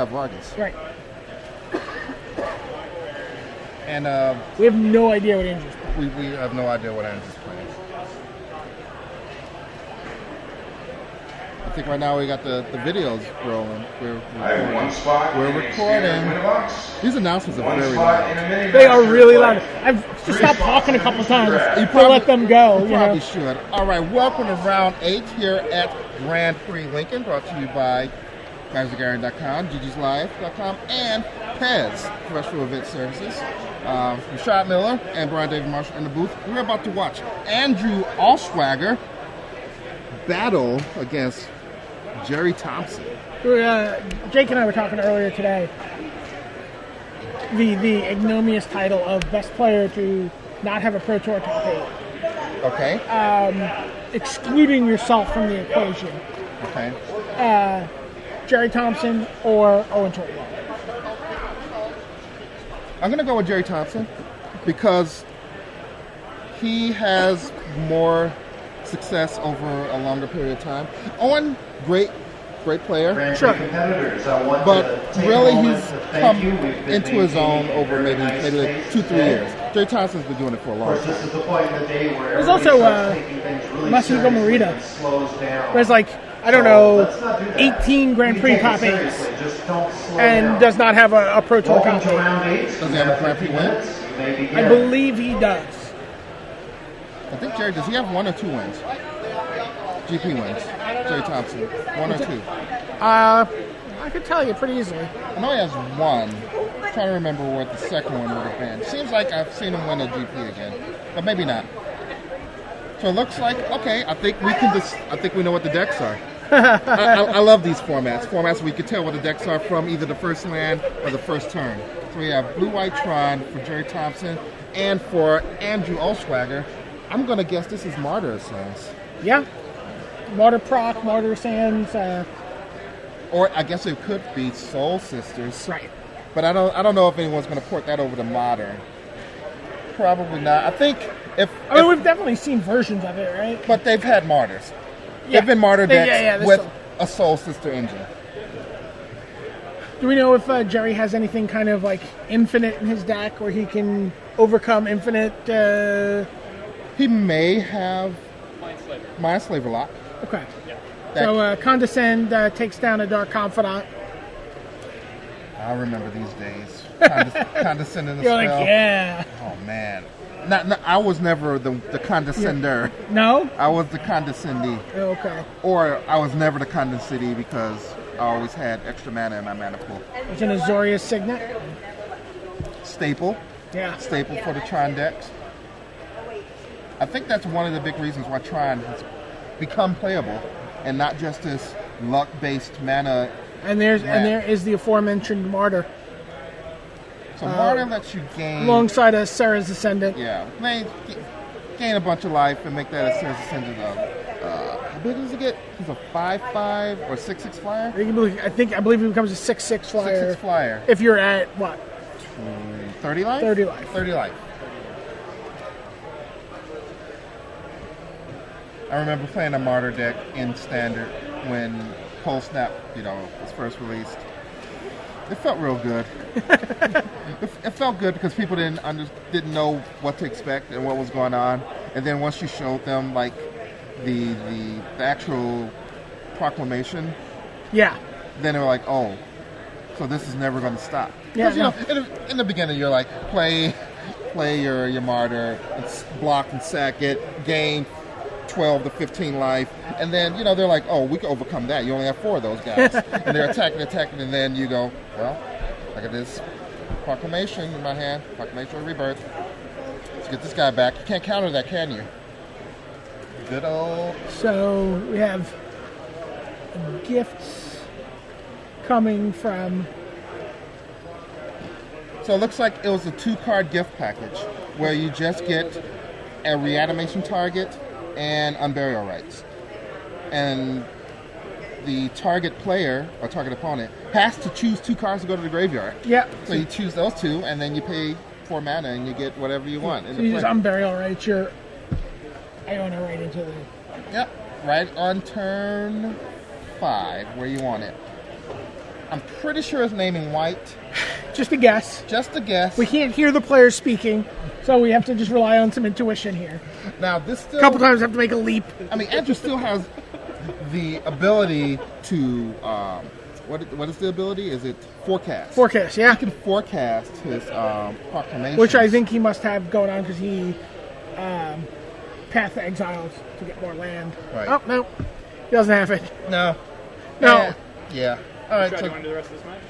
Vargas. Right. And we have no idea what Andrew's playing. we have no idea what Andrew's playing. I think right now we got the videos rolling. We're recording. These announcements are very loud. They are really loud. I've just stopped talking a couple times to let them go. You probably should. All right, welcome to round 8 here at Grand Prix Lincoln, brought to you by GuysGagarin.com, GGsLive.com, and Pez, Professional Event Services. Rashad Miller and Brian David Marshall in the booth. We're about to watch Andrew OHLSCHWAGER battle against Jerry Thompson. Jake and I were talking earlier today. The ignominious title of best player to not have a Pro Tour top 8. Okay. Excluding yourself from the equation. Okay. Jerry Thompson or Owen Torrey. I'm going to go with Jerry Thompson because he has more success over a longer period of time. Owen, great player. Sure. But really he's come into his own over maybe like 2-3 years. Jerry Thompson's been doing it for a long time. There's also Masahiko Morita. There's like, I don't know, 18 Grand Prix top 8s and does not have a Pro Tour top 8. Does he have a Grand Prix win? I believe he does. I think Jerry, does he have 1 or 2 wins? GP wins. Jerry Thompson. 1 or 2? I could tell you pretty easily. I know he has 1. I'm trying to remember what the second one would have been. Seems like I've seen him win a GP again, but maybe not. So it looks like, okay, I think we know what the decks are. I love these formats where you can tell what the decks are from either the first land or the first turn. So we have blue-white Tron for Jerry Thompson, and for Andrew OHLSCHWAGER, I'm going to guess this is Martyr Sands. Yeah. Martyr Proc, Martyr Sands. Or I guess it could be Soul Sisters. Right. But I don't know if anyone's going to port that over to Modern. Probably not. I think if we've definitely seen versions of it, right? But they've had Martyrs. Yeah. They've been Martyr decks with still a Soul Sister engine. Do we know if Jerry has anything kind of like infinite in his deck where he can overcome infinite? He may have Mind Slaver Lock. Okay. Yeah. So Condescend takes down a Dark Confidant. I remember these days. Condescend in the You're spell. Like, yeah. Oh man. I was never the condescender. Yeah. No? I was the condescendee. Okay. Or I was never the condescendee because I always had extra mana in my mana pool. It's an Azorius Signet. Staple. Yeah. Staple for the Tron decks. I think that's one of the big reasons why Tron has become playable and not just this luck-based mana. And there is the aforementioned Martyr. So Martyr lets you gain alongside a Sarah's Ascendant. Yeah, gain a bunch of life and make that a Sarah's Ascendant of how big does it get? It's a 5/5 or 6/6 flyer. I believe it becomes a 6/6 flyer. 6/6 flyer. If you're at what? 30 life. 30 life. 30 life. I remember playing a Martyr deck in Standard when Cold Snap, was first released. It felt real good. It felt good because people didn't know what to expect and what was going on, and then once you showed them like the actual proclamation, yeah, then they were like, oh, so this is never going to stop. Yeah, in the beginning you're like play your Martyr, block and sack it, gain 12 to 15 life, and then they're like, oh, we can overcome that. You only have 4 of those guys, and they're attacking, and then you go, well, look at this proclamation in my hand, proclamation of rebirth. Let's get this guy back. You can't counter that, can you? Good old. So we have gifts coming from. So it looks like it was a 2-card gift package where you just get a reanimation target and unburial rights, and the target player or target opponent has to choose 2 cards to go to the graveyard. Yeah. So you choose those 2, and then you pay 4 mana, and you get whatever you want. So you just unburial rights your Iona right into the. Yep. Right on turn 5, where you want it. I'm pretty sure it's naming white. Just a guess. Just a guess. We can't hear the players speaking, so we have to just rely on some intuition here. Now, this still... A couple times I have to make a leap. I mean, Andrew still has the ability to... what is the ability? Is it forecast? Forecast, yeah. He can forecast his proclamation. Which I think he must have going on because he path the exiles to get more land. Right. Oh, no. He doesn't have it. No. No. Yeah. All right. Do So you want to do the rest of this match?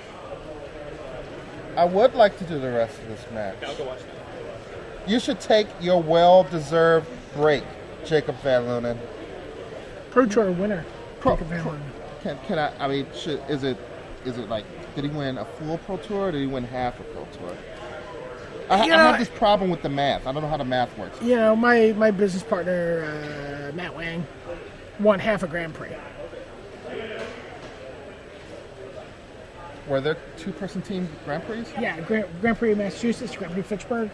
I would like to do the rest of this match. Okay, I'll go watch that. You should take your well-deserved break, Jacob Van Lunen. Pro Tour winner. Jacob Van Lunen. Can I? I mean, is it like? Did he win a full Pro Tour? Or did he win half a Pro Tour? I have this problem with the math. I don't know how the math works. You know, my business partner Matt Wang won half a Grand Prix. Were there two-person team Grand Prix? Yeah, Grand Prix of Massachusetts, Grand Prix of Fitchburg,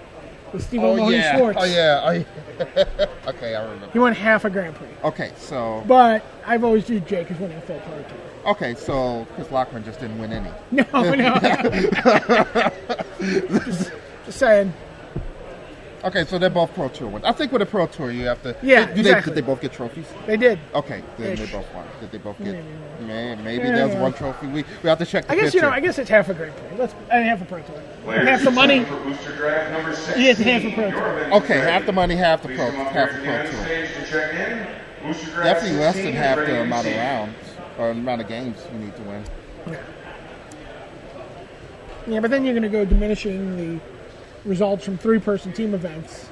with Steve Oh Mahoney yeah. Schwartz. Oh yeah. Okay, I remember. He won half a Grand Prix. Okay, so. But I've always viewed Jake as winning a full Pro Tour. Okay, so Chris Lockman just didn't win any. No. just saying. Okay, so they're both Pro Tour ones. I think with a Pro Tour, you have to. Yeah, exactly. Did they both get trophies? They did. Okay, then Ish. they both won. Did they both get? Maybe. Maybe there's one trophy. We have to check the I guess picture. I guess it's half a Grand Prix. Half a Pro Tour. Half the money. Yeah, it's half a Pro Tour. Okay, half the money, half the Pro Tour. Definitely less than half the amount of rounds or amount of games you need to win. Yeah, but then you're going to go diminishing the results from three-person team events.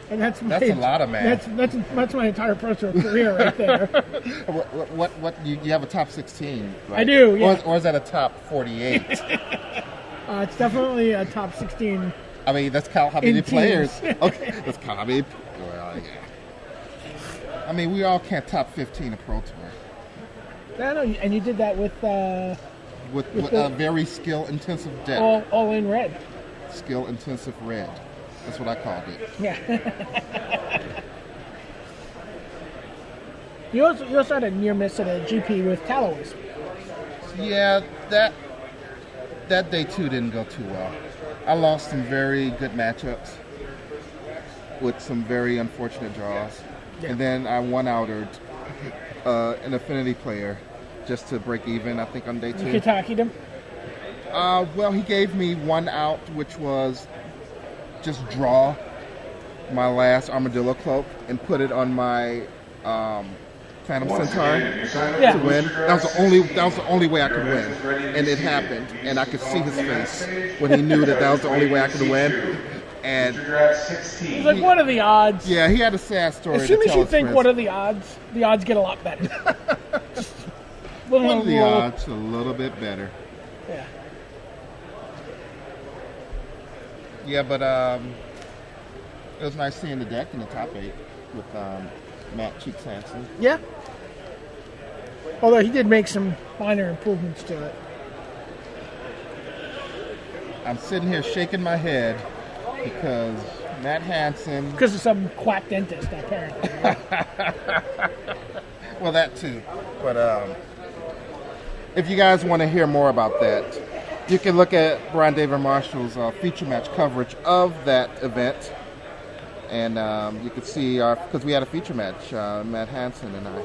And that's a lot of math. That's my entire Pro Tour career right there. What you have a top 16, right? I do, yeah. Or is that a top 48? It's definitely a top 16. I mean, that's count how many In players. teams. Okay, that's count how many. Well, yeah. I mean, we all can't top 15 a Pro Tour. I know, and you did that with With a very skill-intensive deck. all in red. Skill-intensive red. That's what I called it. Yeah. You also had a near miss at a GP with Tallows. Yeah, that day too didn't go too well. I lost some very good matchups with some very unfortunate draws. Yeah. And then I one-outered an affinity player just to break even, I think, on day 2. You Kitaki'd him? Well, he gave me one out, which was just draw my last Armadillo Cloak and put it on my Phantom Centaur to win. That was the only way I could win, and it happened. And I could see his face when he knew that was the only way I could win. And it's like, what are the odds? Yeah, he had a sad story. As soon as you think, what are the odds get a lot better. What are the odds? A little bit better. Yeah. Yeah, but it was nice seeing the deck in the top 8 with Matt Cheeks Hansen. Yeah. Although he did make some minor improvements to it. I'm sitting here shaking my head because Matt Hansen... Because of some quack dentist, apparently. Well, that too. But if you guys want to hear more about that, you can look at Brian David Marshall's feature match coverage of that event. And you can see, because we had a feature match, Matt Hansen and I.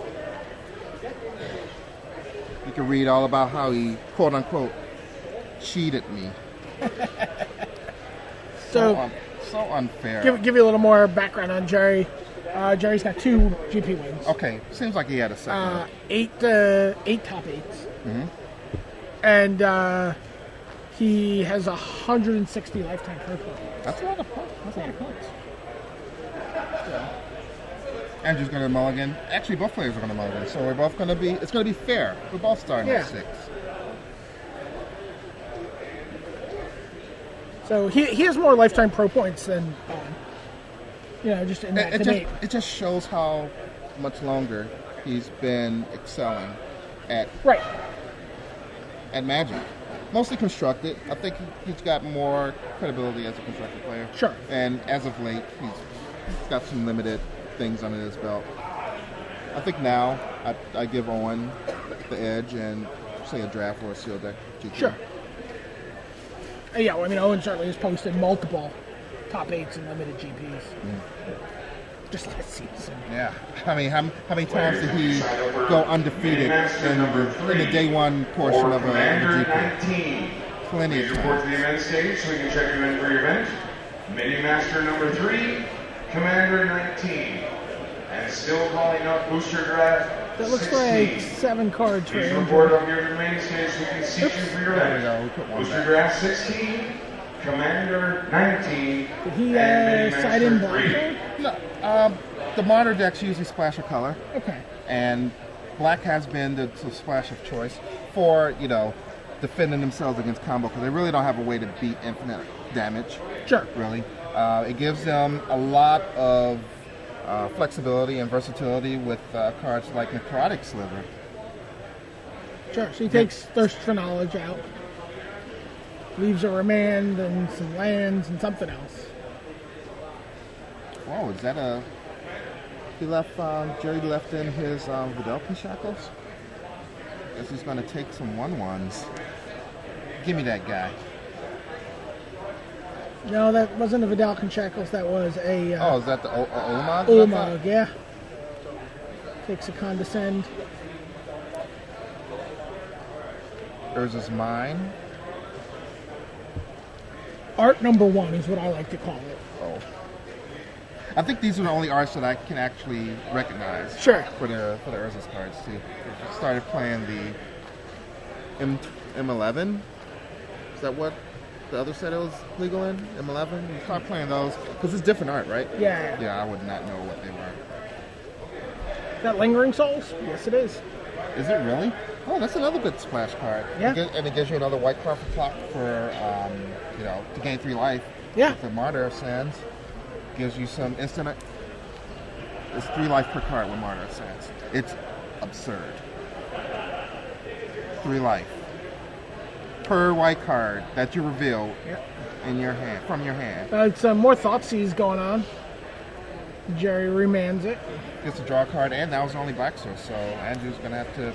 You can read all about how he, quote unquote, cheated me. So unfair. Give you a little more background on Jerry. Jerry's got 2 GP wins. Okay, seems like he had a second. 8 top 8s. Mm-hmm. And he has 160 lifetime pro points. That's a lot of points. Yeah. Andrew's going to mulligan. Actually, both players are going to mulligan. So we're both going to be. It's going to be fair. We're both starting at 6. So he has more lifetime pro points than just in that debate. It just shows how much longer he's been excelling at Magic. Mostly constructed. I think he's got more credibility as a constructed player. Sure. And as of late, he's got some limited things under his belt. I think now I give Owen the edge, and say a draft or a sealed deck. GP. Sure. Yeah, well, I mean, Owen certainly has posted multiple top 8s and limited GPs. Just last season. Yeah. I mean, how many times did he go undefeated in the day one portion of a GP? Plenty of Report to times. the event stage so we can check you in for your event. Mini Master number 3, Commander 19. And still calling up Booster Draft That looks 16. like 7 cards for Please Andrew. report up here to the main stage so we can seat you for your There we go. event. We put one Booster back. Draft 16, Commander 19. Did he and Mini side in Master black 3. there? No, the modern decks usually splash a color, Okay. and black has been the splash of choice for, you know, defending themselves against combo, because they really don't have a way to beat infinite damage, Sure. really. It gives them a lot of flexibility and versatility with cards like Necrotic Sliver. Sure. So he takes Thirst for Knowledge out. Leaves a Remand and some lands and something else. Whoa, is that a... He left, Jerry left in his Vidalkin Shackles? Guess he's going to take some 1/1s. Give me that guy. No, that wasn't a Vidalkin Shackles. That was a Oh, is that the Ulamog? Ulamog, yeah. Takes a Condescend. Urza's Mine. Art number 1 is what I like to call it. Oh. I think these are the only arts that I can actually recognize. Sure. For the Urza's cards too. I started playing the M11. Is that what the other set it was legal in? M11. You start playing those because it's different art, right? Yeah. Yeah, I would not know what they were. That Lingering Souls? Yes, it is. Is it really? Oh, that's another good splash card. Yeah. And it gives you another white card for clock for you know, to gain 3 life. Yeah. With the Martyr of Sands. Gives you some instant. It's 3 life per card with Martyr of Sands. It's absurd. 3 life per white card that you reveal in your hand from your hand. It's more Thoughtseize going on. Jerry remands it. Gets a draw card, and that was the only black source, so Andrew's gonna have to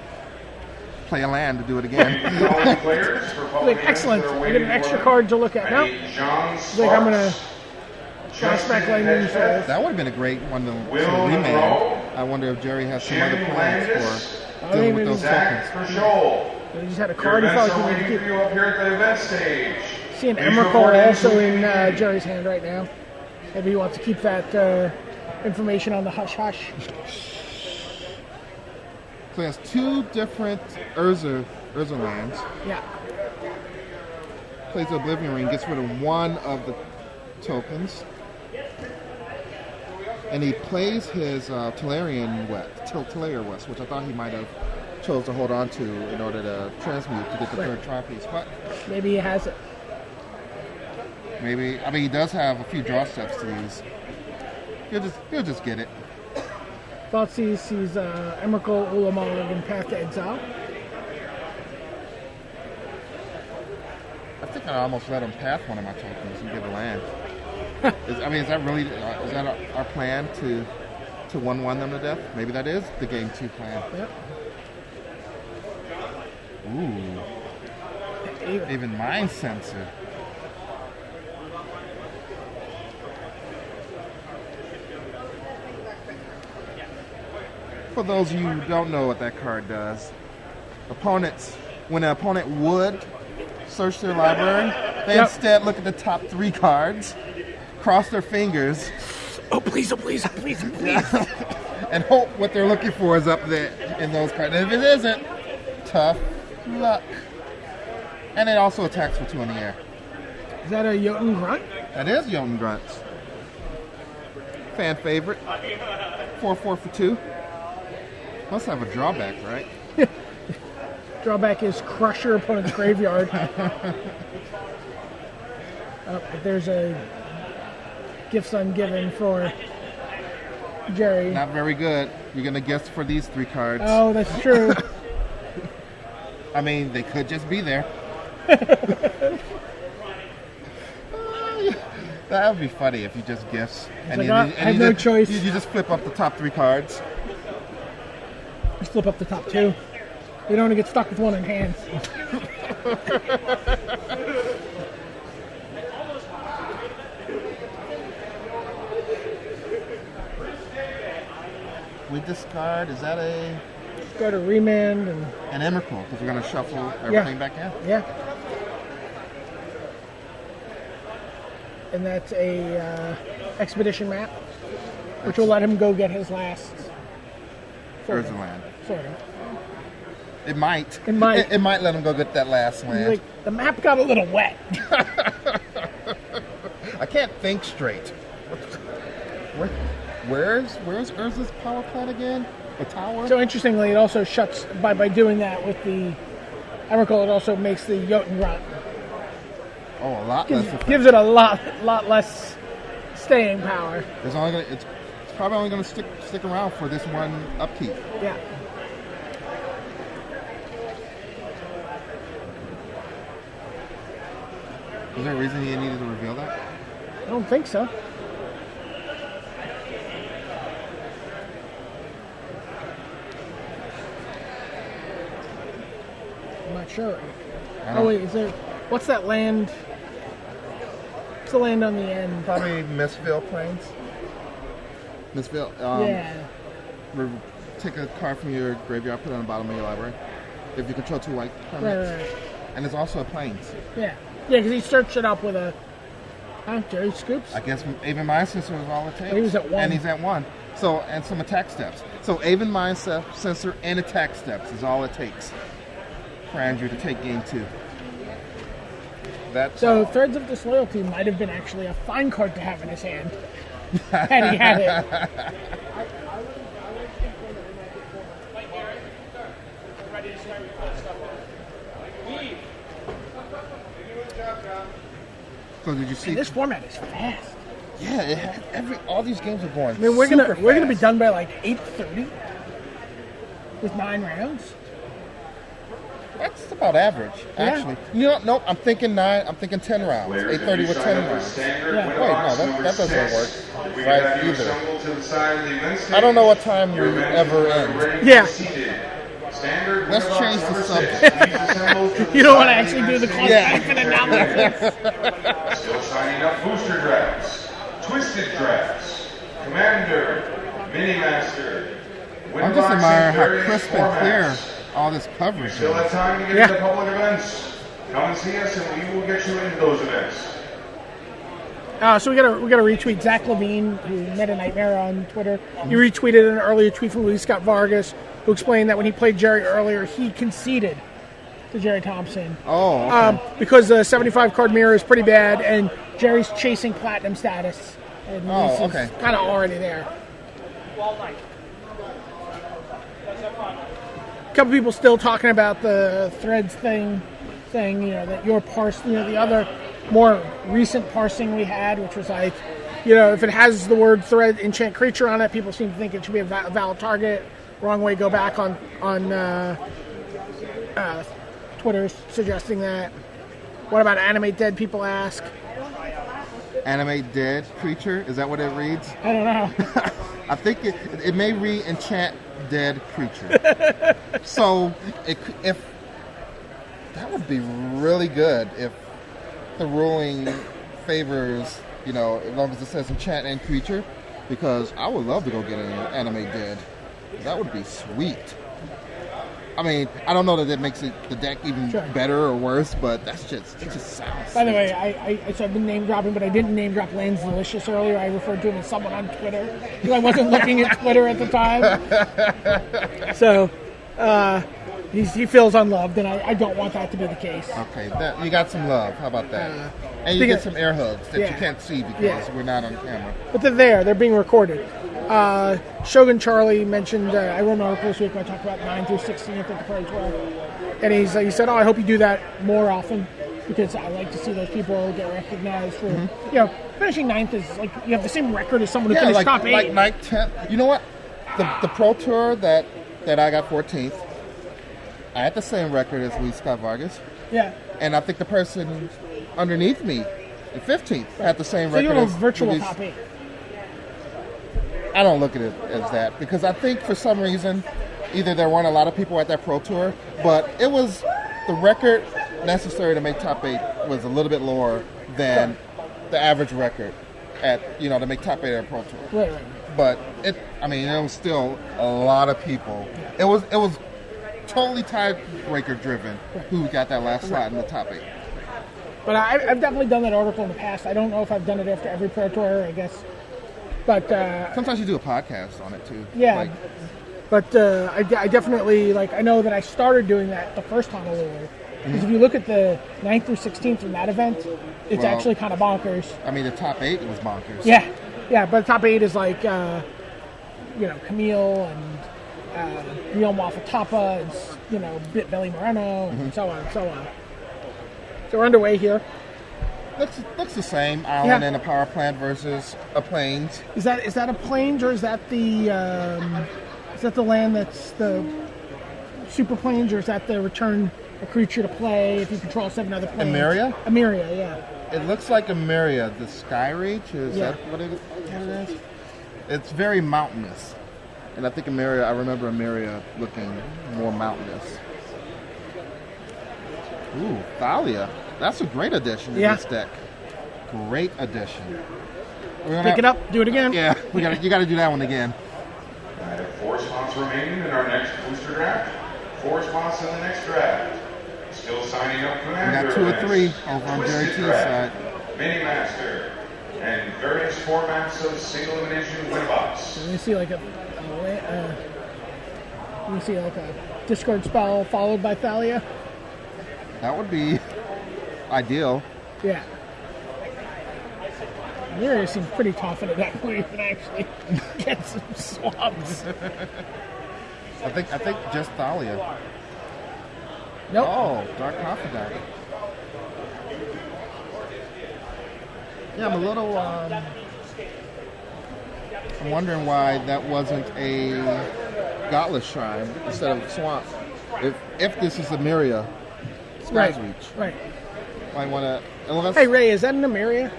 play a land to do it again. All players for public Like, excellent. events that are I get an waiting extra for card to look at. them. No, John it's like I'm gonna Justin flashback Lingering Hedgehead, Souls. That would have been a great one to Will remand. Monroe, I wonder if Jerry has some other Jim plans Landis, for dealing with those Zach tokens. Verscholl. He just had a Your card he felt events like are he waiting needed for to you up here at the event stage. keep. See an Please Emrakul report also in. in Jerry's hand right now. Maybe he wants to keep that information on the hush hush. So he has 2 different Urza lands. Yeah. Plays the Oblivion Ring, gets rid of 1 of the tokens. And he plays his Tolarian West, which I thought he might have chose to hold on to in order to transmute to get the Right. 3rd draw piece. But Maybe he has it. maybe, I mean, he does have a few draw steps to use. He'll just get it. Thoughtseize sees Emrakul, Ulamog, and Path to Exile. I think I almost let him path one of my tokens and get a land. Is that really, is that our plan to 1/1 them to death? Maybe that is the game 2 plan. Yep. Ooh, even Mind Sensor. For those of you who don't know what that card does, when an opponent would search their library, they instead look at the top 3 cards, cross their fingers, Oh, please, oh, please, oh, please, oh, please. and hope what they're looking for is up there in those cards. And if it isn't, tough luck. And it also attacks for 2 in the air. Is that a Jotun Grunt? That is Jotun Grunts. Fan favorite. 4/4 for 2. Must have a drawback, right? Drawback is crush your opponent's graveyard. But there's a Gifts Ungiven for Jerry. Not very good. You're going to guess for these 3 cards. Oh, that's true. I mean, they could just be there. That would be funny if you just guess. like, I have no choice. You just flip up the top 3 cards. Just flip up the top 2. You don't want to get stuck with one in hand. We discard. Is that a Go to remand and an Emrakul? Because we're going to shuffle everything back in. yeah. And that's a expedition map, which will let him go get his last. There's a land. Sort of. It might. It might. It might let him go get that last land. Like, the map got a little wet. I can't think straight. Where's Urza's power plant again? The tower? So interestingly, it also shuts by doing that with the Emrakul. It also makes the Jotun run. Oh, a lot less. Gives it a lot less staying power. It's probably only going to stick around for this one upkeep. Yeah. Was there a reason he needed to reveal that? I don't think so. I'm not sure. Oh wait, is there? What's that land? What's the land on the end? Probably Mistville Plains. Mistville. Yeah. Take a card from your graveyard, put it on the bottom of your library. If you control 2 white permanents. Right. And it's also a Plains. Yeah. Yeah, because he searched it up with a Jerry Scoops. I guess Avon Mind Sensor is all it takes. He was at 1. And he's at 1. So, and some attack steps. So Avon Mind Sensor and attack steps is all it takes for Andrew to take game 2. So Threads of Disloyalty might have been actually a fine card to have in his hand had he had it. So did you see? This format is fast. Yeah, all these games are going. I mean, we're super gonna be fast. done by like 8:30 with 9 rounds. That's about average, actually. You know, nope. I'm thinking 9. I'm thinking 10 rounds. 8:30 with 10 rounds. Yeah. Wait, no, that doesn't work right either. I I don't know what time we ever end. Yeah. Let's change the subject. You don't want to actually do the cost Yeah. benefit analysis. Still signing up booster drafts, twisted drafts, commander, mini master. I'm just admiring how crisp and clear all this coverage Still have is. time to get into public events. Come and see us, and we will get you into those events. So we gotta retweet Zach Levine, who met a nightmare on Twitter. He retweeted an earlier tweet from Louis Scott Vargas, who explained that when he played Jerry earlier, he conceded to Jerry Thompson. Oh, okay. Because the 75 card mirror is pretty bad, and Jerry's chasing platinum status. And Luis okay. Kind of already there. A couple people still talking about the threads thing, saying, that your parse, the other more recent parsing we had, which was like, if it has the word thread enchant creature on it, people seem to think it should be a valid target. Wrong way, go back on Twitter suggesting that. What about animate dead, people ask. Animate dead creature? Is that what it reads? I don't know. I think it may read enchant dead creature. So if that would be really good if the ruling favors, as long as it says enchant and creature, because I would love to go get an animate dead. That would be sweet. I mean, I don't know that it makes the deck even better or worse, but it just sounds. By the way, so I've been name dropping, but I didn't name drop Lands Delicious earlier. I referred to him as someone on Twitter because I wasn't looking at Twitter at the time. So he feels unloved, and I don't want that to be the case. Okay, you got some love. How about that? And you get some air hugs that you can't see because we're not on camera. But they're there. They're being recorded. Shogun Charlie mentioned, I wrote an article this week where I talked about 9 through 16 at the Praise Well. And he said, I hope you do that more often because I like to see those people get recognized for, finishing 9th is like, you have the same record as someone who finished top 8. Like 9th, 10th. You know what? The Pro Tour that I got 14th, I had the same record as Luis Scott Vargas. Yeah. And I think the person underneath me, the 15th, had the same so record you have as a virtual Luis. top 8. I don't look at it as that because I think for some reason either there weren't a lot of people at that Pro Tour, but it was the record necessary to make top 8 was a little bit lower than the average record at to make top 8 at a Pro Tour. Right. But it was still a lot of people. It was totally tiebreaker driven who got that last slot in the top 8. But I've definitely done that article in the past. I don't know if I've done it after every Pro Tour, I guess. But sometimes you do a podcast on it too. Yeah. But I definitely, I know that I started doing that the first Honolulu. Because if you look at the 9th through 16th from that event, it's actually kind of bonkers. I mean, the top 8 was bonkers. Yeah, but the top 8 is Camille and Guillaume Wafatapa, and, Billy Moreno, and so on and so on. So we're underway here. Looks the same. Island and a power plant versus a plains. Is that a plains, or is that the land that's the super plains, or is that the return a creature to play if you control 7 other planes? Emeria, yeah. It looks like Emeria. The Sky Reach, is that what it is? It's very mountainous. And I think I remember Emeria looking more mountainous. Ooh, Thalia. That's a great addition to this deck. Great addition. Pick it up, do it again. Yeah, you got to do that one again. I have 4 spots remaining in our next booster draft. 4 spots in the next draft. Still signing up Commander. We got 2 or 3 over on Jerry T's side. Mini Master and various formats of single elimination win box. You see a discard spell followed by Thalia. That would be ideal. Yeah. Emeria seems pretty confident that we can actually get some swaps. I think just Thalia. Nope. Oh, Dark Confidant. Yeah, I'm a little. I'm wondering why that wasn't a Godless Shrine instead of Swamp. If this is Emeria, Sky's Reach. Right. Might want to. Hey Ray, is that an Emeria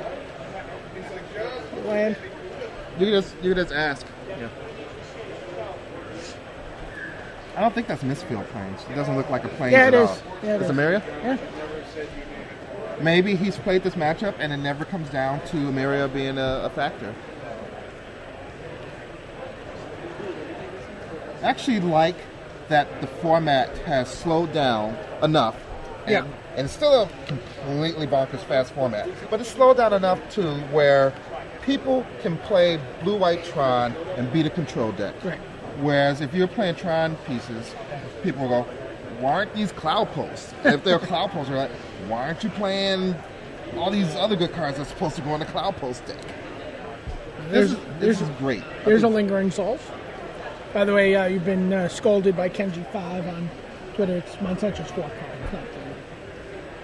land? You can just ask. Yeah. I don't think that's Mistfield Plains. It doesn't look like a Plains at all. Yeah, it's Emeria? Yeah. Maybe he's played this matchup and it never comes down to Emeria being a factor. I actually like that the format has slowed down enough. And it's still a completely bonkers fast format. But it's slowed down enough to where people can play blue-white Tron and beat a control deck. Right. Whereas if you're playing Tron pieces, people will go, why aren't these Cloud Posts? And if they're Cloud Posts, they're like, why aren't you playing all these other good cards that's supposed to go in the Cloud Post deck? This is great. There's a lingering solve. By the way, you've been scolded by Kenji5 on Twitter. It's Monsensu's 4 card. It's not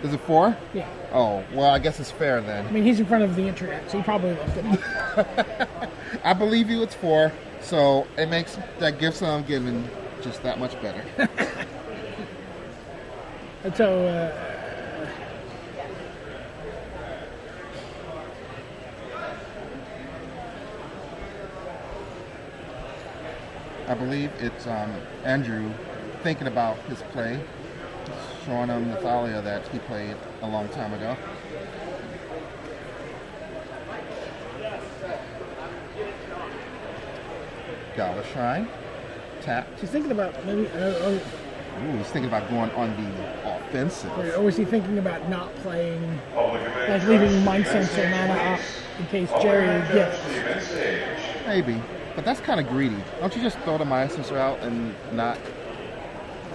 3. Is it 4? Yeah. Oh, well, I guess it's fair then. I mean, he's in front of the internet, so he probably looked it up. I believe you, it's 4. So it makes that gift I'm giving just that much better. And so, I believe it's Andrew thinking about his play, showing him the Thalia that he played a long time ago. Gala Shrine. Tap. he's thinking about maybe. Ooh, he's thinking about going on the offensive. Or was he thinking about not playing, like leaving Mindsense or Mana up in case Jerry gets? Maybe. But that's kind of greedy. Don't you just throw the Mindsense out and not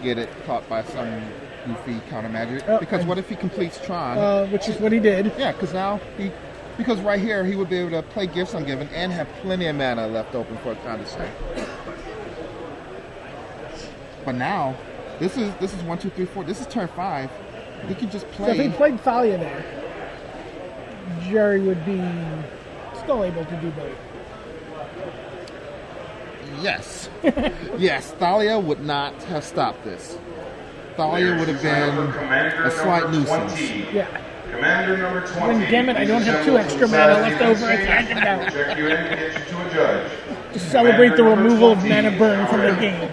get it caught by some goofy counter magic? Because what if he completes Tron? Which is what he did. Yeah, because now because right here he would be able to play Gifts Ungiven and have plenty of mana left open for a Condescend. But now, this is 1, 2, 3, 4. This is turn 5. He can just play. So if he played Thalia there, Jerry would be still able to do both. Yes. Yes, Thalia would not have stopped this. Thalia would have been a slight nuisance. Yeah. Commander number 20. Damn it, I don't have 2 extra mana left over. I can't get out. Check you in and get you to a judge. to celebrate the removal of mana burn from the game.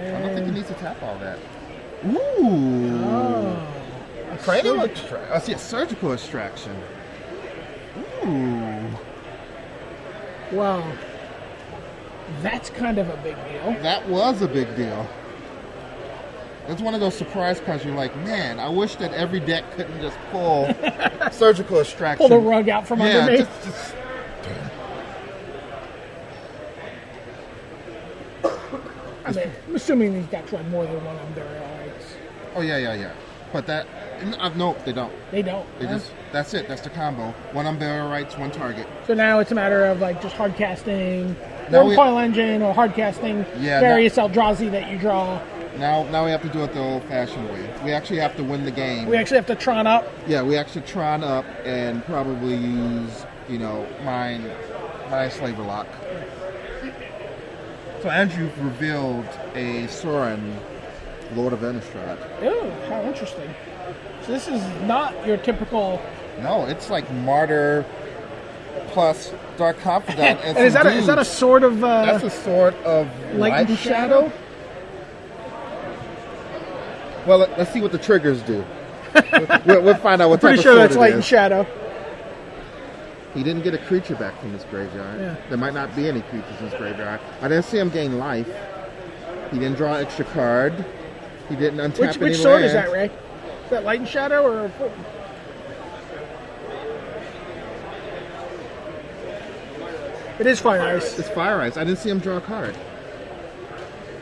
I don't think he needs to tap all that. Ooh. Oh. Cranial extraction. I see a surgical extraction. Ooh. Wow. That's kind of a big deal. That was a big deal. It's one of those surprise cards you're like, man, I wish that every deck couldn't just pull surgical extraction. Pull the rug out from underneath. Just I mean, I'm assuming these decks run more than one Unburial Rights. Oh, yeah. But that, no, they don't. They don't. They just, that's it. That's the combo. One Unburial Rights, one target. So now it's a matter of like just hard casting Now Worm Coil Engine or hard casting various Eldrazi that you draw. Now we have to do it the old-fashioned way. We actually have to win the game. We actually have to Tron up. Yeah, we actually Tron up and probably use, Mind Slaver Lock. So Andrew revealed a Sorin, Lord of Innistrad. Ooh, how interesting. So this is not your typical... No, it's like Martyr plus Dark Confidant. And is that a sort of... That's a sort of Light and Shadow? Well, let's see what the triggers do. We'll find out what type Pretty of sure sword that's it Light is. and Shadow. He didn't get a creature back from his graveyard. Yeah. There might not be any creatures in his graveyard. I didn't see him gain life. He didn't draw an extra card. He didn't untap any Which sword is lands. that, Ray? Is that Light and Shadow or... It is Fire Ice. It's Fire Ice. I didn't see him draw a card.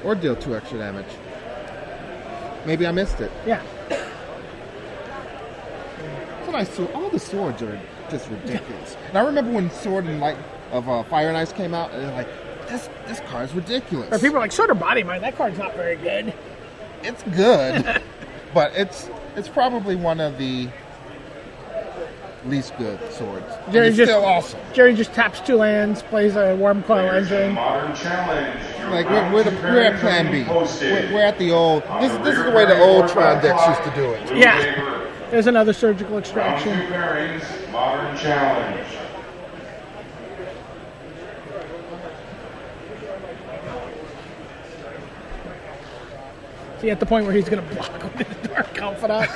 Or deal 2 extra damage. Maybe I missed it. Yeah. It's a nice sword. All the swords are just ridiculous. And I remember when Sword and Light of Fire and Ice came out, and they're like, this card's ridiculous. Or people are like, Sword of Body Mind, that card's not very good. It's good, but it's probably one of the least good swords. It's still awesome. Jerry just taps 2 lands, plays a Worm Coil Engine. Modern challenge. Like we're at Plan B. We're at the old. This is the way the old Tron decks used to do it. Yeah. There's another surgical extraction. Round 2 pairings, modern challenge. See, at the point where he's going to block with his Dark Confidant.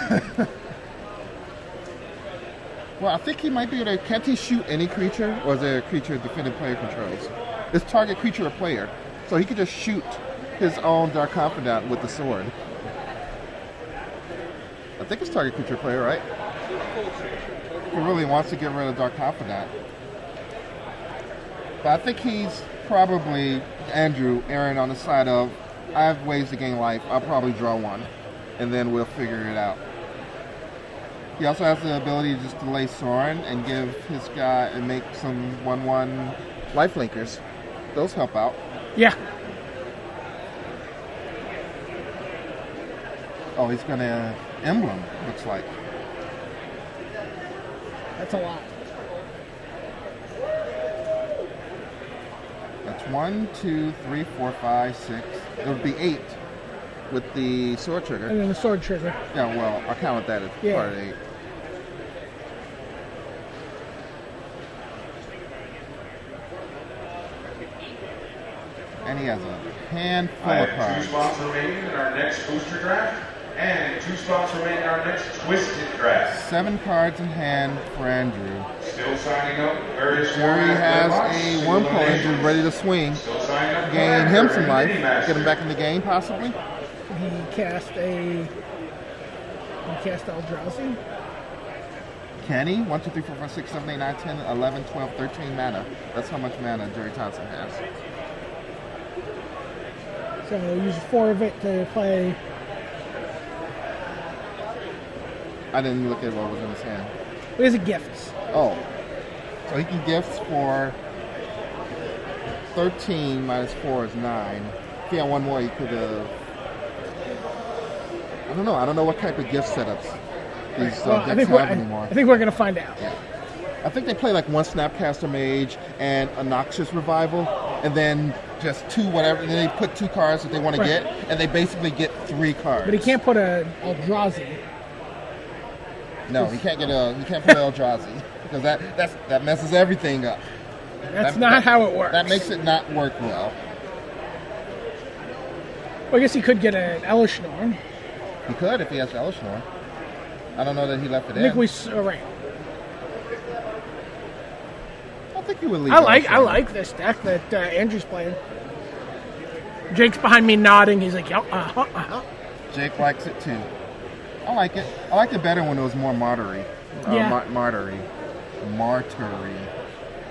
Well, I think he might be able to. Can't he shoot any creature, or is there a creature defended player controls? It's target creature or player, so he could just shoot his own Dark Confidant with the sword. I think it's target creature player, right? He really wants to get rid of Dark Confidant. But I think he's probably, Andrew, erring on the side of, I have ways to gain life, I'll probably draw one, and then we'll figure it out. He also has the ability to just delay Sorin and give his guy, and make some 1/1 lifelinkers. Those help out. Yeah. Oh, he's gonna emblem, looks like. That's a lot. That's 1, 2, 3, 4, 5, 6. It would be 8 with the sword trigger. And then the sword trigger. Yeah, well, I counted that as part of 8. And he has a handful I of have 2 cards. spots remaining in our next booster draft, and 2 spots remaining in our next twisted draft. 7 cards in hand for Andrew. Still signing up various Jerry has a Worm Coil Engine ready to swing. Still signing up Gain him some life. Minimaster. Get him back in the game, possibly. He cast Eldrazi. Can he? 1, 2, 3, 4, 5, 6, 7, 8, 9, 10, 11, 12, 13 mana. That's how much mana Jerry Thompson has. So he'll use 4 of it to play. I didn't look at what was in his hand. What is it? Gifts. Oh. So he can gifts for 13 minus 4 is 9. If he had one more, he could have... I don't know. I don't know what type of gift setups these decks have anymore. I think we're going to find out. Yeah. I think they play like 1 Snapcaster Mage and a Noxious Revival, and then just 2 whatever, and then they put 2 cards that they want to get, and they basically get 3 cards. But he can't put a Eldrazi. No, he can't put Eldrazi. because that messes everything up. That's not how it works. That makes it not work well. Well, I guess he could get an Elishnorn. He could if he has Elishnorn. I don't know that he left it I think in. we right. I don't think he would leave. I Elishnorn. like this deck that Andrew's playing. Jake's behind me nodding. He's like, "Yeah, Jake likes it too. I like it. I liked it better when it was more martyry. Yeah. Martyry.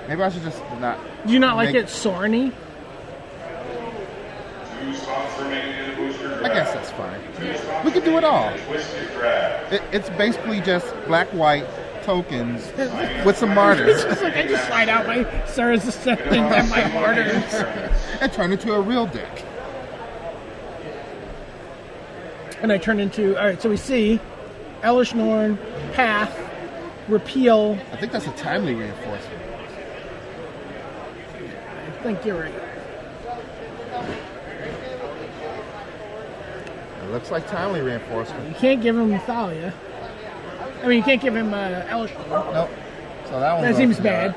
Maybe I should just not. Do you not like it Sorny? 2 spots remaining in the booster draft. I guess that's fine. We could do it all. Twisted draft. It's basically just black-white tokens with some martyrs. It's like I just slide out my Sarah's Ascending and my Martyrs. And turn into a real deck. And I turn into, all right, so we see Elishnorn, Path, Repeal. I think that's a timely reinforcement. I think you're right. It looks like timely reinforcement. You can't give him Thalia. I mean, you can't give him Elishnorn. Nope. So that one. That seems bad.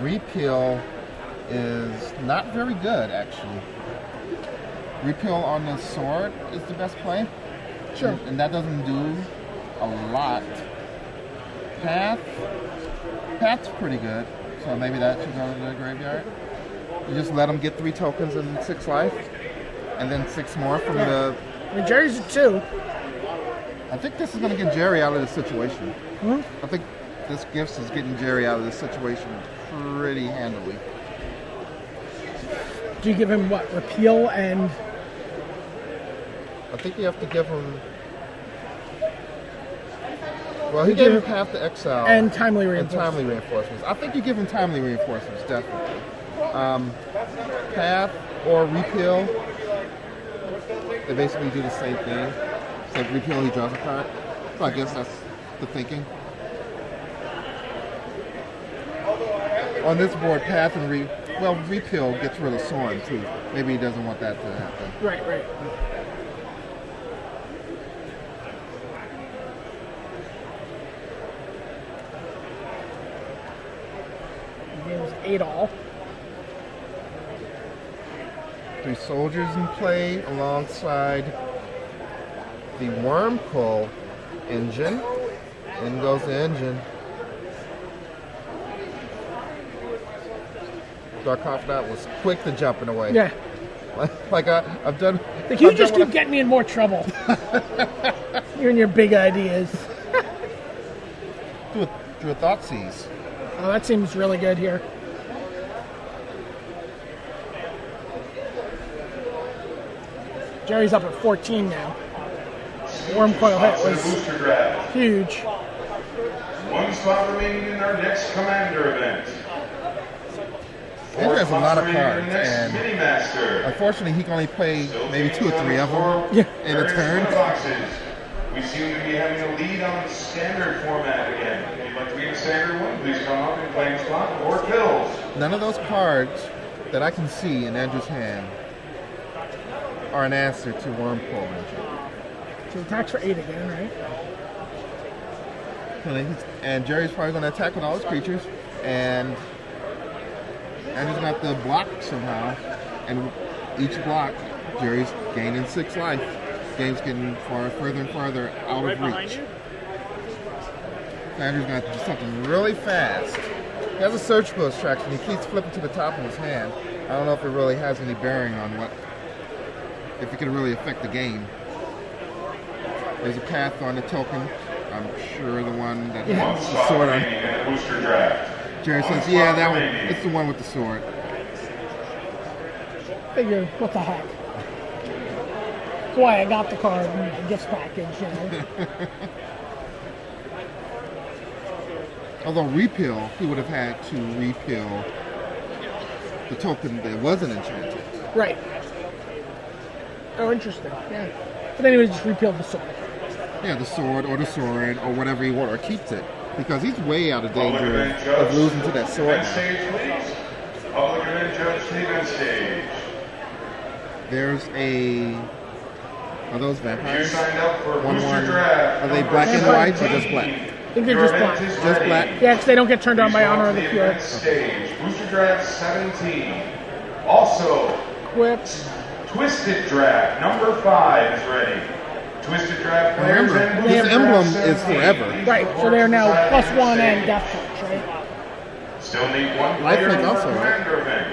Repeal is not very good, actually. Repeal on the sword is the best play. Sure. And that doesn't do a lot. Path's pretty good, so maybe that should go to the graveyard. You just let them get 3 tokens and 6 life, and then 6 more from the... I mean, Jerry's at 2. I think this is going to get Jerry out of this situation. Hmm? I think this Gifts is getting Jerry out of this situation pretty handily. Do you give him what? Repeal and... I think you have to give him... Well, he gave him Path to Exile. And Timely And Reinforcements. timely reinforcements. I think you give him timely reinforcements, definitely. Path or Repeal, they basically do the same thing. Except Repeal, he draws a card. So I guess that's the thinking. On this board, Path and Repeal gets rid of Soren too. Maybe he doesn't want that to happen. Right, right. Game's 8 all. 3 soldiers in play alongside the Wormcoil engine. In goes the engine. Darkoff was quick to jumping away. Yeah. Like I've done. Like, you I've just done keep getting me in more trouble. You and your big ideas. Do a thought seize. Oh, that seems really good here. Jerry's up at 14 now. Wormcoil hit was Booster draft. huge. 1 spot remaining in our next Commander event. Andrew has a lot of Four spots remaining cards, in the next and Mini Master. unfortunately, he can only play maybe 2 or 3 of them Yeah. in a turn. Boxes. We seem to be having a lead on standard format again. If you'd like to be in standard one, please come up and claim spot or pills. None of those cards that I can see in Andrew's hand are an answer to Wormcoil engine. So he attacks for 8 again, right? And Jerry's probably going to attack with all his creatures, and Andrew's going to have to block somehow. And each block, Jerry's gaining 6 life. Game's getting further and farther out of reach. Andrew's going to have to do something really fast. He has a surgical extraction. He keeps flipping to the top of his hand. I don't know if it really has any bearing on if it can really affect the game. There's a Path on the token. I'm sure the one that has the sword on. Booster draft. Jerry says, yeah, that one. It's the one with the sword. Figure, what the heck? That's why I got the card in the gift package, you know. Although Repeal, he would have had to repeal the token that wasn't enchanted. Right. Oh, interesting. Yeah. But then he would just repeal the sword. Yeah, the sword or whatever he wants, or keeps it. Because he's way out of danger of losing to that sword Event now. stage, please. Public event judge to the event stage. There's a... Are those You vampires? signed up for One. booster draft. Are they number black and white or just 17. black? I think they're Your just event black. is Just ready. black? Yeah, because they don't get turned on by Please honor go of to the the pure. event stage. Booster draft 17. Also, Equipped. Twisted Draft number 5 is ready. Twisted Draft players Remember, and this Booster emblem Draft is 17. forever. Please Right, so report they're now inside plus the 1 and stage. death touch, right? Still need one Lifelink player in also, the right? commander event.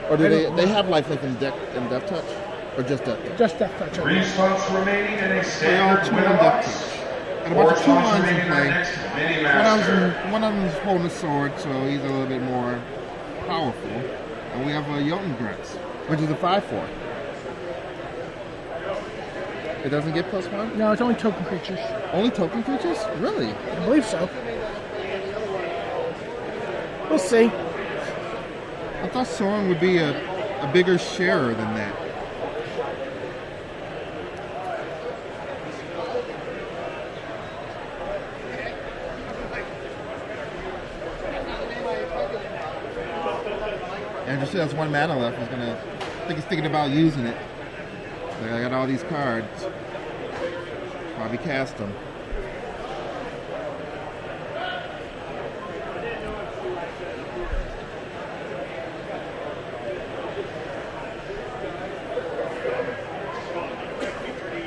Or do they have lifelink in Death Touch? Or just Death Touch? Just death touch. 3 spots remaining in a They all standard 2 win on Death box. Touch. And a 4 bunch of 2 spots lines in remaining in our play. next mini master. One of them is holding a sword, so he's a little bit more powerful. And we have a Jotun Gretz, which is a 5/4. It doesn't get +1? No, it's only token creatures. Only token creatures? Really? I believe so. We'll see. I thought Soren would be a bigger sharer than that. Andrew still has 1 mana left. I think he's thinking about using it. Like, I got all these cards. Probably cast them.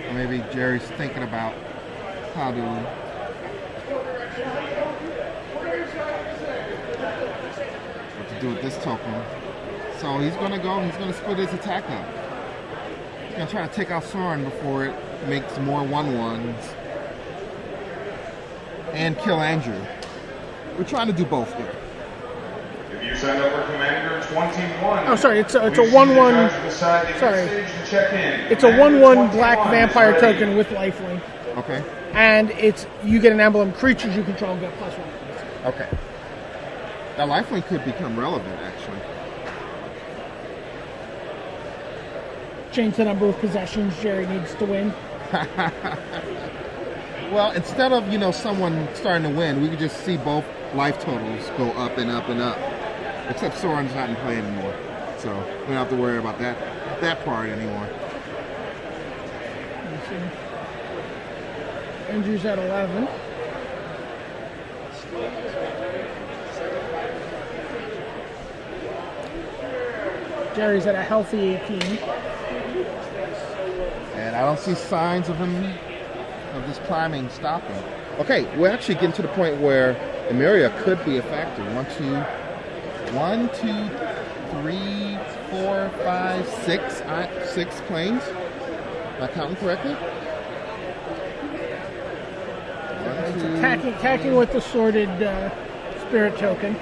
Or maybe Jerry's thinking about how to what to do with this token. So he's gonna split his attack up. He's gonna try to take out Soren before it makes more 1/1s. And kill Andrew. We're trying to do both here. If you signed up for Commander 21. Oh, sorry, it's a please see the 1/1. judge beside the Sorry. stage to check in. It's a Commander 1/1 black 21 is vampire ready. token with lifelink. Okay. And it's you get an emblem, creatures you control get +1. Okay. Now lifelink could become relevant actually. Change the number of possessions Jerry needs to win. Well, instead of, someone starting to win, we could just see both life totals go up and up and up. Except Soren's not in play anymore. So we don't have to worry about that part anymore. Let's see. Andrew's at 11. Jerry's at a healthy 18. And I don't see signs of this climbing stopping. Okay, we're actually getting to the point where Emeria could be a factor. 1, 2, 3, 4, 5, 6 planes. Am I counting correctly? It's attacking with the sorted spirit token.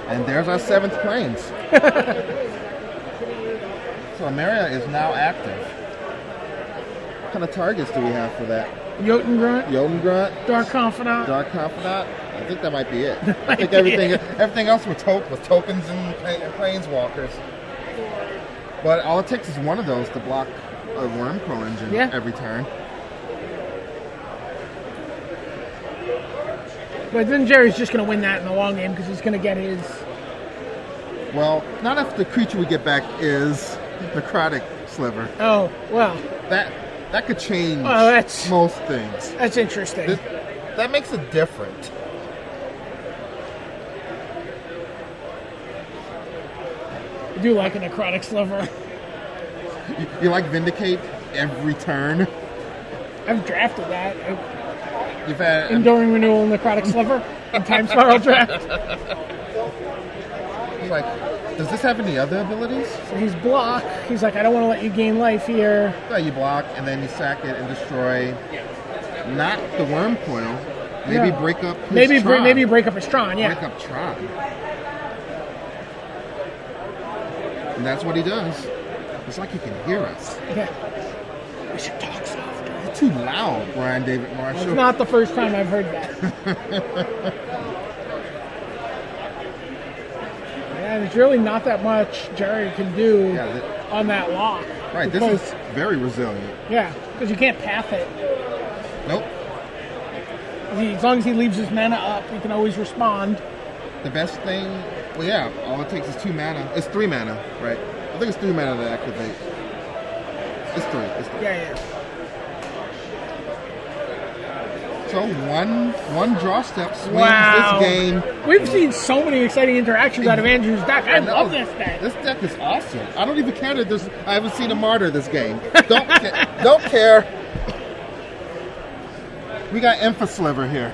And there's our 7th planes. So Emeria is now active. What kind of targets do we have for that? Jotun Grunt, Jotun Grunt, Dark Confidant. Dark Confidant. I think that might be it. I think everything else was tokens and planeswalkers. But all it takes is one of those to block a Wormcoil engine every turn. But then Jerry's just going to win that in the long game because he's going to get his... Well, not if the creature we get back is Necrotic Sliver. Oh, well. That could change most things. That's interesting. That makes it different. I do like a Necrotic Sliver. You like Vindicate every turn? I've drafted that. You've had Enduring Renewal Necrotic Sliver and Time Spiral Draft. It's like, does this have any other abilities? So he's block. He's like, I don't want to let you gain life here. So you block and then you sack it and destroy. Not the Wormcoil. Maybe break up his Tron. Maybe break up his Tron, yeah. Break up Tron. And that's what he does. It's like he can hear us. Yeah. We should talk softer. You're too loud, Brian David Marshall. It's not the first time I've heard that. Yeah, there's really not that much Jerry can do on that lock. Right, this is very resilient. Yeah, because you can't path it. Nope. As long as he leaves his mana up, he can always respond. The best thing, well, yeah, all it takes is 2 mana. It's 3 mana, right? I think it's 3 mana to activate. It's 3. It's 3. Yeah. So one draw step swings Wow. this game. We've seen so many exciting interactions out of Andrew's deck. I love this deck. This deck is awesome. I don't even care that there's. I haven't seen a martyr this game. Don't care. We got Infosliver here.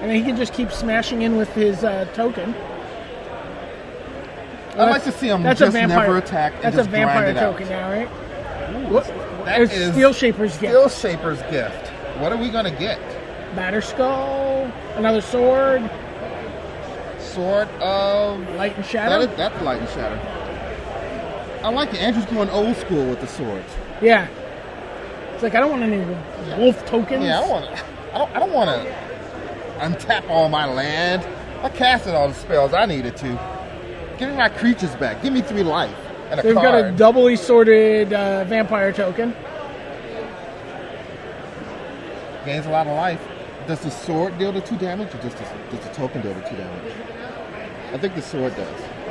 And then he can just keep smashing in with his token. I'd like to see him just never attack. And That's just a vampire grind it out. token now, right? That It's is Steel Shaper's gift. Steel Shaper's gift. What are we gonna get? Batter Skull, another sword, Sword of Light and Shadow. That's Light and Shadow. I like it. Andrew's going old school with the swords. Yeah. It's like I don't want any wolf tokens. Yeah, I don't want to untap all my land. I casted all the spells I needed to. Give me my creatures back. Give me 3 life and a They've card. got a doubly sorted vampire token. Gains a lot of life. Does the sword deal the 2 damage, or does the token deal the 2 damage? I think the sword does.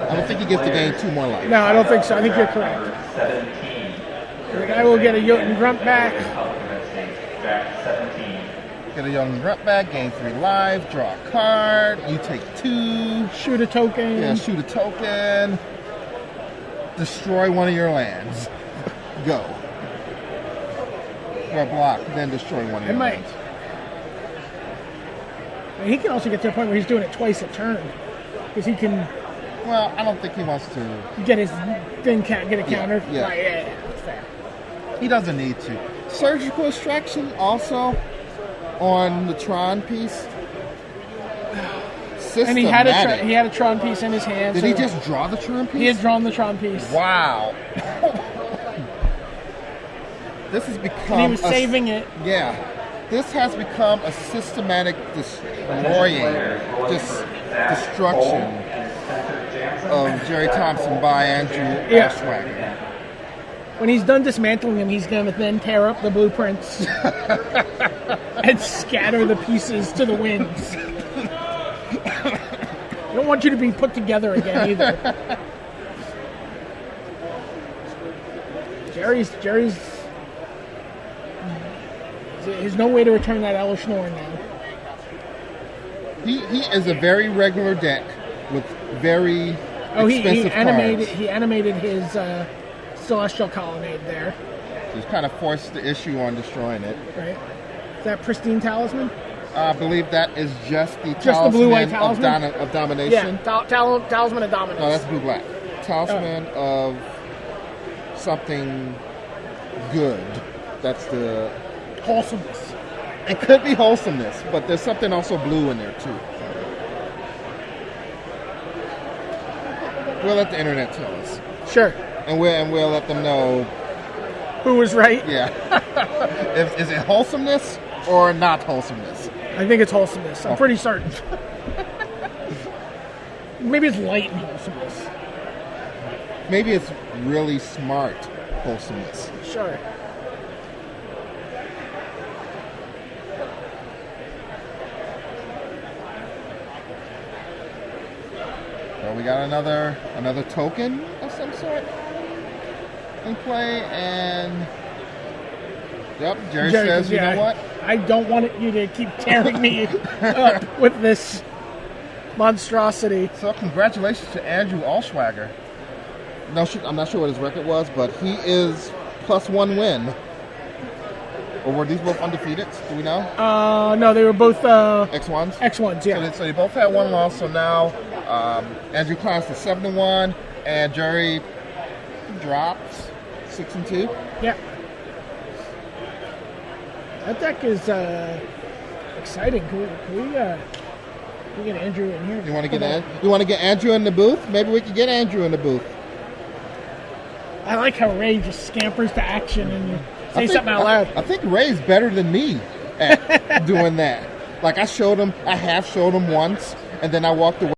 I don't think he gets to gain 2 more life. No, I don't think so. I think you're correct. 17. The guy will get a Jotun Grunt back. Draft 17. Get a young grunt back, gain 3 life, draw a card, you take 2, Shoot a token. yeah, shoot a token, destroy one of your lands. Go. Or block, then destroy one of your might. lands. And he can also get to the point where he's doing it twice a turn. Because he can Well, I don't think he wants to. get his thing, get it countered. yeah. Right, yeah, that's fair. He doesn't need to. Surgical extraction also on the Tron piece. And he had Systematic. a Tron piece in his hand. Did so he just draw the Tron piece? He had drawn the Tron piece. Wow. This has become. And he was saving it. Yeah. This has become a systematic destruction of Jerry Thompson by Andrew Yeah. OHLSCHWAGER. When he's done dismantling him, he's going to then tear up the blueprints and scatter the pieces to the winds. I don't want you to be put together again either. Jerry's. There's no way to return that Elish Norn now. He is a very regular deck with very expensive cards. He animated his Celestial Colonnade there, He's kind of forced the issue on destroying it. right? Is that Pristine Talisman? I believe that is just the Just the blue-white talisman? of domination. Yeah, Talisman of Dominance. No, that's blue-black. Talisman of something good. That's the... Wholesomeness. It could be wholesomeness, but there's something also blue in there too. We'll let the internet tell us, Sure. and we'll let them know. Who was right? Yeah, is it wholesomeness or not wholesomeness? I think it's wholesomeness. I'm pretty certain. Maybe it's light and wholesomeness. Maybe it's really smart wholesomeness. Sure. So we got another token of some sort in play, and yep, Jerry says, you know what? I don't want you to keep tearing me up with this monstrosity. So congratulations to Andrew OHLSCHWAGER. No, I'm not sure what his record was, but he is +1 win. Or were these both undefeated? Do we know? No, they were both X1s? X1s, yeah. So they both had 1 loss, so now Andrew climbs to 7-1, and Jerry drops 6-2. Yeah. That deck is exciting. Can we get Andrew in here? You want to get Andrew in the booth? Maybe we can get Andrew in the booth. I like how Ray just scampers to action and say something out loud. I think Ray's better than me at doing that. Like I half showed him once, and then I walked away.